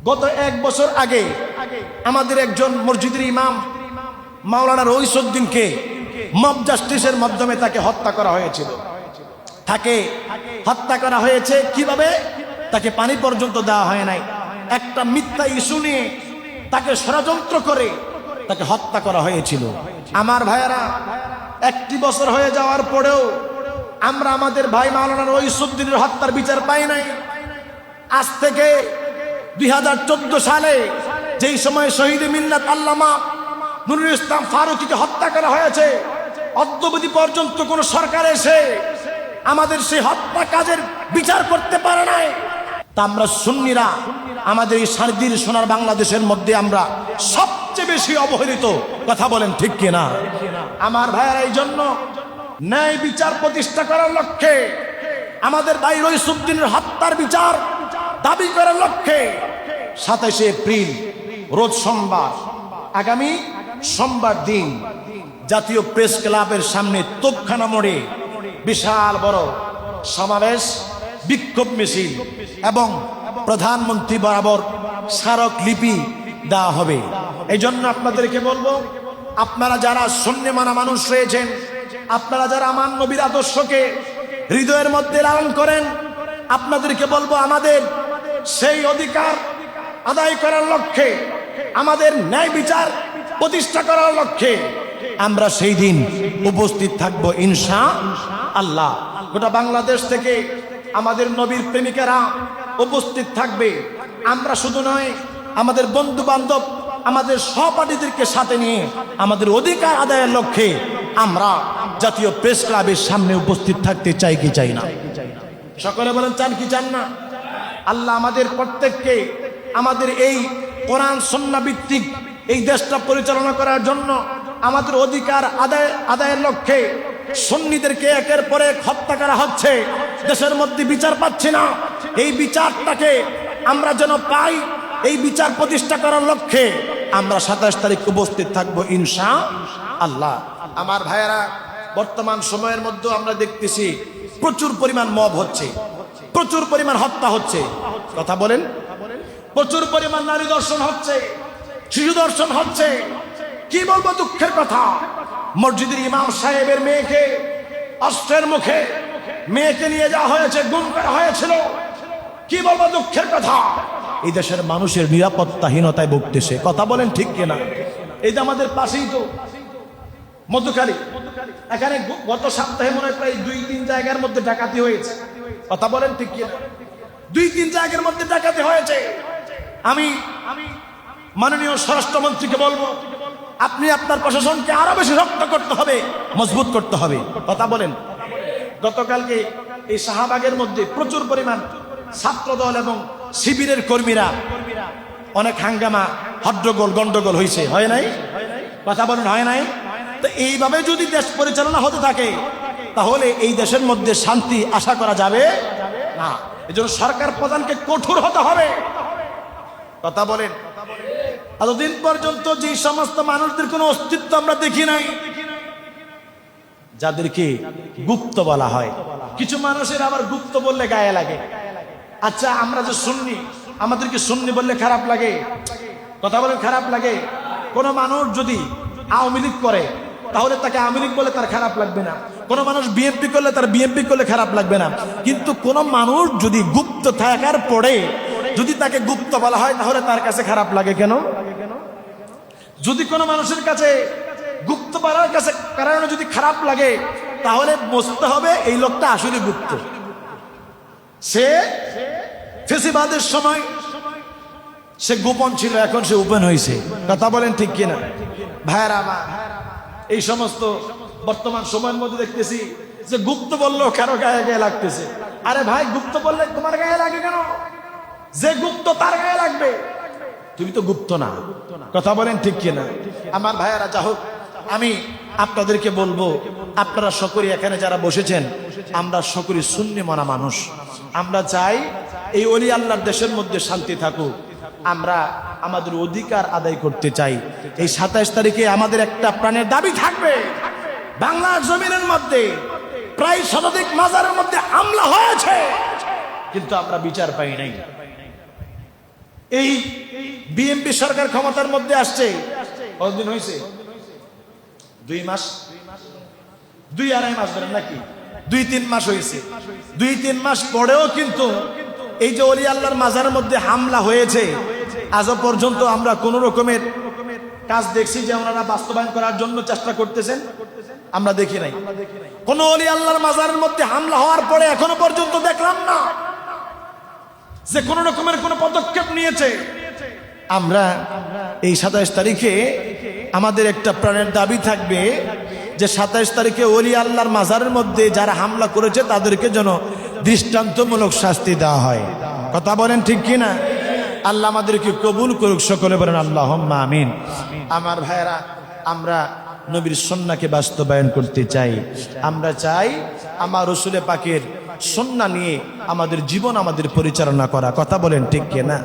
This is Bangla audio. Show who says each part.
Speaker 1: গত 1 বছর আগে আমাদের একজন মসজিদের ইমাম মাওলানা রইসউদ্দিনকে মব জাস্টিসের মাধ্যমে তাকে হত্যা করা হয়েছিল। তাকে হত্যা করা হয়েছে কিভাবে? তাকে পানি পর্যন্ত দেওয়া হয় নাই। একটা মিথ্যা ইস্যু নিয়ে তাকে ষড়যন্ত্র করে তাকে হত্যা করা হয়েছিল। আমার ভাইয়েরা, 1 বছর হয়ে যাওয়ার পরেও আমরা আমাদের ভাই মাওলানা রইসউদ্দিনের হত্যার বিচার পাই নাই। আজ থেকে 2014 সালে যেই সময় শহীদ মিল্লাত আল্লামা নুরুল ইসলাম ফারুকীকে হত্যা করা হয়েছে, অদ্যাবধি পর্যন্ত কোন সরকার এসে আমাদের সেই হত্যা কাজের বিচার করতে পারে নাই। তা আমরা সুন্নিরা আমাদের এই সার্দির সোনার বাংলাদেশের মধ্যে আমরা সবচেয়ে বেশি অবহেলিত। কথা বলেন ঠিক কিনা? আমার ভাইয়েরা, এই জন্য ন্যায় বিচার প্রতিষ্ঠা করার লক্ষ্যে, আমাদের ভাই রইসউদ্দিনের হত্যার বিচার দাবি করার লক্ষ্যে 27 এপ্রিল রোজ সোমবার, আগামী সোমবার দিন জাতীয় প্রেস ক্লাবের সামনে তোপখানা মোড়ে বিশাল বড় সমাবেশ, বিক্ষোভ মিছিল এবং প্রধানমন্ত্রী বরাবর স্মারক লিপি দেওয়া হবে। এই জন্য আপনাদেরকে বলবো, আপনারা যারা সুন্নি মানা মানুষ রয়েছেন, আপনারা যারা আমার নবীর আদর্শকে হৃদয়ের মধ্যে লালন করেন, আপনাদেরকে বলবো আমাদের সেই অধিকার আদায় করার লক্ষ্যে, আমাদের ন্যায় বিচার প্রতিষ্ঠা করার লক্ষ্যে আমরা সেই দিন উপস্থিত থাকবো ইনশাআল্লাহ। গোটা বাংলাদেশ থেকে আমাদের নবীর প্রেমিকেরা উপস্থিত থাকবে। আমরা শুধু নয়, আমাদের বন্ধু বান্ধব, আমাদের সহপাঠীদেরকে সাথে নিয়ে আমাদের অধিকার আদায়ের লক্ষ্যে আমরা জাতীয় প্রেস ক্লাবের সামনে উপস্থিত থাকতে চাই কি চাই না? সকলে বলেন চান কি চান না? আল্লাহ আমাদের প্রত্যেককে আমাদের এই কোরআন সুন্নাহ ভিত্তিক এই দেশটা পরিচালনা করার জন্য আমাদের অধিকার আদায়ের লক্ষ্যে সুন্নিদেরকে একের পর এক হত্যা করা হচ্ছে, দেশের মধ্যে বিচার পাচ্ছি না, এই বিচারটাকে আমরা যেন পাই, এই বিচার প্রতিষ্ঠা করার লক্ষ্যে আমরা 27 তারিখ উপস্থিত থাকবো ইনশাআল্লাহ। আমার ভাইয়েরা, বর্তমান সময়ের মধ্যে আমরা দেখতেছি প্রচুর পরিমাণ মব হচ্ছে, প্রচুর পরিমাণ হত্যা হচ্ছে। কথা বলেন, প্রচুর পরিমাণ নারী দর্শন হচ্ছে, শিশু দর্শন হচ্ছে। কি বলবো, দুঃখের কথা, মসজিদের ইমাম সাহেবের মেয়েকে অস্ত্রের মুখে মেয়েকে নিয়ে যাওয়া হয়েছে, গুম করা হয়েছিল। কি বলবো, দুঃখের কথা, এই দেশের মানুষের নিরাপত্তাহীনতায় ভুগতেছে। কথা বলেন ঠিক কিনা? এই যে আমাদের পাশেই তো মধুখালী, এখানে গত সপ্তাহে মনে হয় প্রায় 2-3 জায়গার মধ্যে ডাকাতি হয়েছে। কথা বলেন ঠিক কিনা? 2-3 জায়গার মধ্যে ডাকাতি হয়েছে। আমি মাননীয় স্বরাষ্ট্রমন্ত্রীকে বলবো, আপনি আপনার প্রশাসনকে আরো বেশি শক্ত করতে হবে, মজবুত করতে হবে। কথা বলেন, গতকালকে এই শাহবাগের মধ্যে প্রচুর পরিমাণ ছাত্রদল এবং শিবিরের কর্মীরা অনেক হাঙ্গামা, হট্টগোল, গন্ডগোল হয়েছে, হয় নাই? কথা বলেন, হয় নাই? তো এইভাবে যদি দেশ পরিচালনা হতে থাকে তাহলে এই দেশের মধ্যে শান্তি আশা করা যাবে না। এজন্য সরকার প্রধানকে কঠোর হতে হবে। কথা বলেন, এতদিন পর্যন্ত যে সমস্ত মানুষদের কোনো অস্তিত্ব আমরা দেখি নাই, যাদেরকে গুপ্ত বলা হয়, কিছু মানুষের আবার গুপ্ত বললে গায়ে লাগে। আচ্ছা, আমরা যে সুন্নি, আমাদেরকে সুন্নি বললে খারাপ লাগে? কথা বলেন, খারাপ লাগে? কোন মানুষ যদি আওয়ামী লীগ করে তাহলে তাকে আওয়ামী লীগ বলে তার খারাপ লাগবে না। কোন মানুষ বিএনপি করলে তার বিএনপি করলে খারাপ লাগবে না। কিন্তু কোন মানুষ যদি গুপ্ত থাকার পরে যদি তাকে গুপ্ত বলা হয় তাহলে তার কাছে খারাপ লাগে কেন? যদি কোনো মানুষের কাছে গুপ্ত বলার কারণে যদি খারাপ লাগে তাহলে বুঝতে হবে এই লোকটা আসলে গুপ্ত। সে ফেসিবাদের সময় সে গোপন ছিল, এখন সে ওপেন হয়েছে। কথা বলেন ঠিক কিনা? ভাইরা আমার, এই সমস্ত বর্তমান সময়ের মধ্যে দেখতেছি যে গুপ্ত বললেও কারো গায়ে গায়ে লাগতেছে। আরে ভাই, গুপ্ত বললে তোমার গায়ে লাগে কেন? যে গুপ্ত তার গায়ে লাগবে, তুমি তো গুপ্ত না। কথা বলেন ঠিক কিনা? আমার ভাইয়েরা, যা হোক, আমি আপনাদেরকে বলবো, আপনারা সকলে এখানে যারা বসেছেন, আমরা সকলে সুন্নি মানা মানুষ। আমরা চাই এই ওলি আল্লাহর দেশের মধ্যে শান্তি থাকুক। আমরা আমাদের অধিকার আদায় করতে চাই। এই 27 তারিখে আমাদের একটা প্রাণের দাবি থাকবে। বাংলার জমিনের মধ্যে প্রায় শতাধিক মাজারের মধ্যে হামলা হয়েছে, কিন্তু আমরা বিচার পাই নাই। এই বিএনপি সরকার ক্ষমতার মধ্যে আসছে কতদিন হয়েছে? 2 মাস, 2-2.5 মাস ধরেন নাকি, 2-3 মাস হয়েছে। 2-3 মাস পরেও কিন্তু এই যে ওলি আল্লাহর মাজারের মধ্যে হামলা হয়েছে, আজও পর্যন্ত আমরা কোন রকমের কাজ দেখছি যে ওনারা বাস্তবায়ন করার জন্য চেষ্টা করতেছেন? আমরা দেখি নাই। কোন ওলি আল্লাহর মাজারের মধ্যে হামলা হওয়ার পরে এখনো পর্যন্ত দেখলাম না যে কোন রকমের কোন পদক্ষেপ নিয়েছে। আমরা এই 27 তারিখে আমাদের একটা প্রাণের দাবি থাকবে যে 27 তারিখে ওলি আল্লাহর মাজারের মধ্যে যারা হামলা করেছে তাদেরকে যেন দৃষ্টান্তমূলক শাস্তি দেওয়া হয়। কথা বলেন ঠিক কিনা? আল্লাহ আমাদেরকে কবুল করুক, সকলে বলেন আল্লাহুম্মা আমিন। আমার ভাইয়েরা, আমরা নবীর সুন্নাহকে বাস্তবায়ন করতে চাই। আমরা চাই আমার রাসূল পাকের সুন্নাহ নিয়ে আমাদের জীবন আমাদের পরিচালনা করা। কথা বলেন ঠিক কিনা?